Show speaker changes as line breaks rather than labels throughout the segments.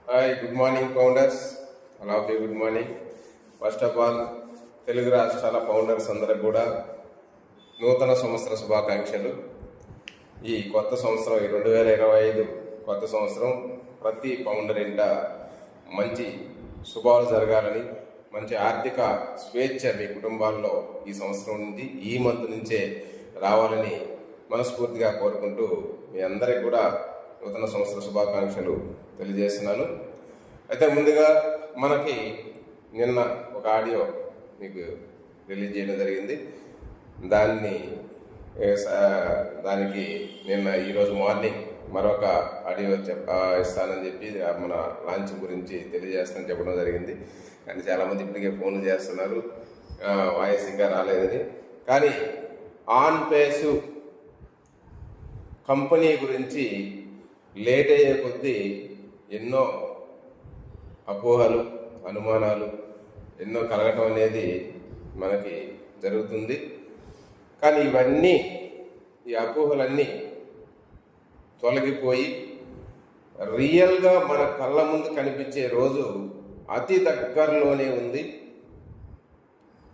Hi, good morning founders. అలా good morning. First of all Telugu రాష్ట్రాల founders అందరికి కూడా నూతన సంవత్సర శుభాకాంక్షలు. ఈ కొత్త సంవత్సరం, ఈ 2025 కొత్త సంవత్సరం ప్రతి ఫౌండర్ ఇంట మంచి శుభాలు జరగాలని, మంచి ఆర్థిక స్వేచ్ఛ మీ కుటుంబాల్లో ఈ సంవత్సరం నుంచి, ఈ మంత్ నుంచే రావాలని మనస్ఫూర్తిగా కోరుకుంటూ మీ అందరికి కూడా నూతన సంవత్సర శుభాకాంక్షలు తెలియజేస్తున్నాను. అయితే ముందుగా మనకి నిన్న ఒక ఆడియో మీకు రిలీజ్ చేయడం జరిగింది. దానికి నిన్న ఈరోజు మార్నింగ్ మరొక ఆడియో ఇస్తానని చెప్పి మన లాంచ్ గురించి తెలియజేస్తానని చెప్పడం జరిగింది. కానీ చాలామంది ఇప్పటికే ఫోన్లు చేస్తున్నారు, వాయిస్ ఇంకా రాలేదని. కానీ ఆన్ పేసు కంపెనీ గురించి లేట్ అయ్యే కొద్దీ ఎన్నో అపోహలు, అనుమానాలు ఎన్నో కలగటం అనేది మనకి జరుగుతుంది. కానీ ఈ అపోహలన్నీ తొలగిపోయి రియల్గా మన కళ్ళ ముందు కనిపించే రోజు అతి దగ్గరలోనే ఉంది.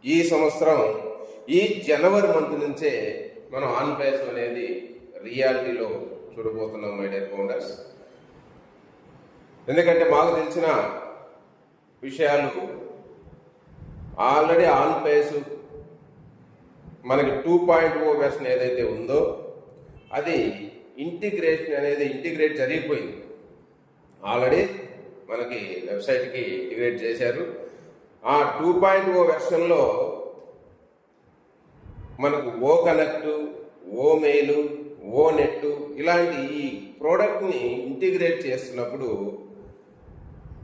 ఈ సంవత్సరం ఈ జనవరి మంత్ నుంచే మనం ఆన్ పేస్ అనేది రియాలిటీలో చూడబోతున్నాం మై డియర్ ఫౌండర్స్. ఎందుకంటే మాకు తెలిసిన విషయాలు ఆల్రెడీ ఆన్ పేస్ మనకి 2.0 వెర్షన్ ఏదైతే ఉందో అది ఇంటిగ్రేట్ జరిగిపోయింది. ఆల్రెడీ మనకి వెబ్సైట్కి ఇంటిగ్రేట్ చేశారు. ఆ 2.0 వెర్షన్లో మనకు ఓ కనెక్ట్, ఓ మెయిల్, ఓ నెట్ ఇలాంటి ఈ ప్రోడక్ట్ని ఇంటిగ్రేట్ చేస్తున్నప్పుడు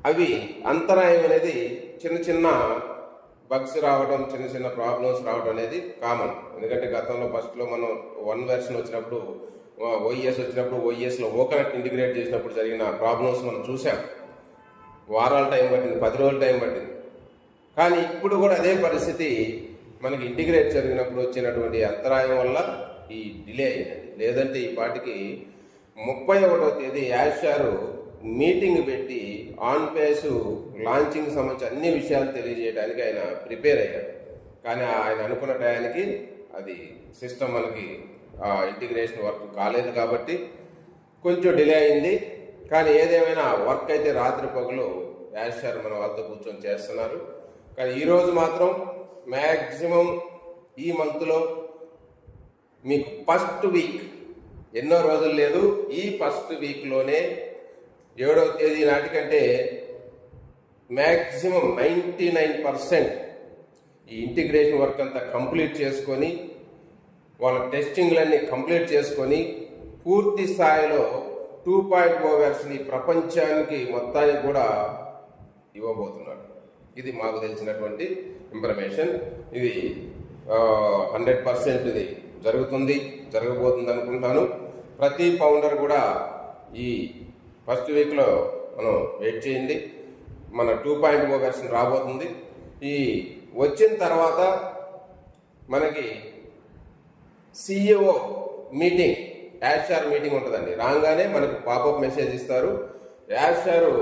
అవి అంతరాయం అనేది చిన్న బగ్స్ రావడం, చిన్న ప్రాబ్లమ్స్ రావడం అనేది కామన్. ఎందుకంటే గతంలో ఫస్ట్లో మనం 1 వెర్షన్ వచ్చినప్పుడు, ఓఈఎస్ వచ్చినప్పుడు, ఓఈఎస్లో ఓ కనెక్ట్ ఇంటిగ్రేట్ చేసినప్పుడు జరిగిన ప్రాబ్లమ్స్ మనం చూసాం. వారాల టైం పట్టింది, 10 రోజుల టైం పట్టింది. కానీ ఇప్పుడు కూడా అదే పరిస్థితి మనకి ఇంటిగ్రేట్ జరిగినప్పుడు వచ్చినటువంటి అంతరాయం వల్ల ఈ డిలే అయింది. లేదంటే ఈ పాటికి 31వ తేదీ యాషారు మీటింగ్ పెట్టి ఆన్ పేసు లాంచింగ్ సంబంధించి అన్ని విషయాలు తెలియజేయడానికి ఆయన ప్రిపేర్ అయ్యారు. కానీ ఆయన అనుకున్న టయానికి అది సిస్టమ్ మనకి ఇంటిగ్రేషన్ వర్క్ కాలేదు కాబట్టి కొంచెం డిలే అయింది. కానీ ఏదేమైనా వర్క్ అయితే రాత్రి పగలు యాషారు మన వాళ్ళతో కూర్చొని చేస్తున్నారు. కానీ ఈరోజు మాత్రం మ్యాక్సిమం ఈ మంత్లో మీకు ఫస్ట్ వీక్, ఎన్నో రోజులు లేదు, ఈ ఫస్ట్ వీక్లోనే 7వ తేదీ నాటికంటే మ్యాక్సిమం 99% ఈ ఇంటిగ్రేషన్ వర్క్ అంతా కంప్లీట్ చేసుకొని, వాళ్ళ టెస్టింగ్లన్నీ కంప్లీట్ చేసుకొని పూర్తి స్థాయిలో 2.0 వెర్షన్ ఈ ప్రపంచానికి మొత్తానికి కూడా ఇవ్వబోతున్నాడు. ఇది మాకు తెలిసినటువంటి ఇన్ఫర్మేషన్. ఇది 100% ఇది జరగబోతుంది అనుకుంటాను. ప్రతి ఫౌండర్ కూడా ఈ ఫస్ట్ వీక్లో మనం వెయిట్ చేయండి. మన 2.0 వెర్షన్ రాబోతుంది. ఈ వచ్చిన తర్వాత మనకి CEO మీటింగ్, యాషార్ మీటింగ్ ఉంటుందండి. రాగానే మనకు పాపప్ మెసేజ్ ఇస్తారు. యాషారు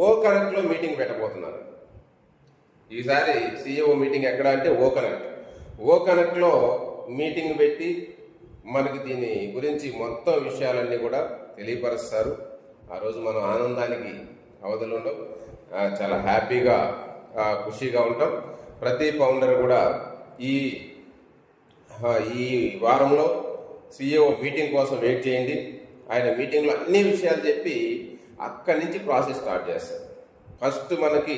ఓ కనెక్ట్లో మీటింగ్ పెట్టబోతున్నారు. ఈసారి CEO మీటింగ్ ఎక్కడ అంటే ఓ కనెక్ట్లో మీటింగ్ పెట్టి మనకి దీని గురించి మొత్తం విషయాలన్నీ కూడా తెలియపరుస్తారు. ఆ రోజు మనం ఆనందానికి అవధులు ఉండవు, చాలా హ్యాపీగా ఖుషీగా ఉంటాం. ప్రతి ఫౌండర్ కూడా ఈ వారంలో CEO మీటింగ్ కోసం వెయిట్ చేయండి. ఆయన మీటింగ్లో అన్ని విషయాలు చెప్పి అక్కడి నుంచి ప్రాసెస్ స్టార్ట్ చేస్తారు. ఫస్ట్ మనకి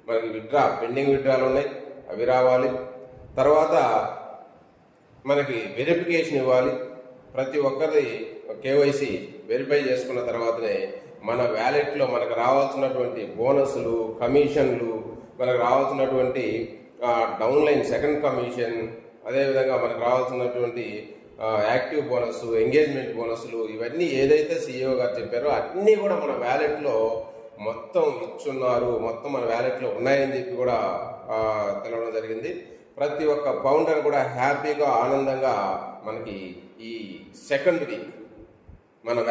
పెండింగ్ విత్డ్రాలు ఉన్నాయి, అవి రావాలి. తర్వాత మనకి వెరిఫికేషన్ ఇవ్వాలి. ప్రతి ఒక్కరి KYC వెరిఫై చేసుకున్న తర్వాతనే మన వ్యాలెట్లో మనకు రావాల్సినటువంటి బోనస్లు, కమిషన్లు, మనకు రావాల్సినటువంటి డౌన్లైన్ సెకండ్ కమిషన్, అదేవిధంగా మనకు రావాల్సినటువంటి యాక్టివ్ బోనస్, ఎంగేజ్మెంట్ బోనస్లు, ఇవన్నీ ఏదైతే CEO గారు చెప్పారో అన్నీ కూడా మన వ్యాలెట్లో మొత్తం ఇచ్చున్నారు, మొత్తం మన వ్యాలెట్లో ఉన్నాయని చెప్పి కూడా తెలవడం జరిగింది. ప్రతి ఒక్క ఫౌండర్ కూడా హ్యాపీగా, ఆనందంగా మనకి ఈ సెకండ్ వీక్ మన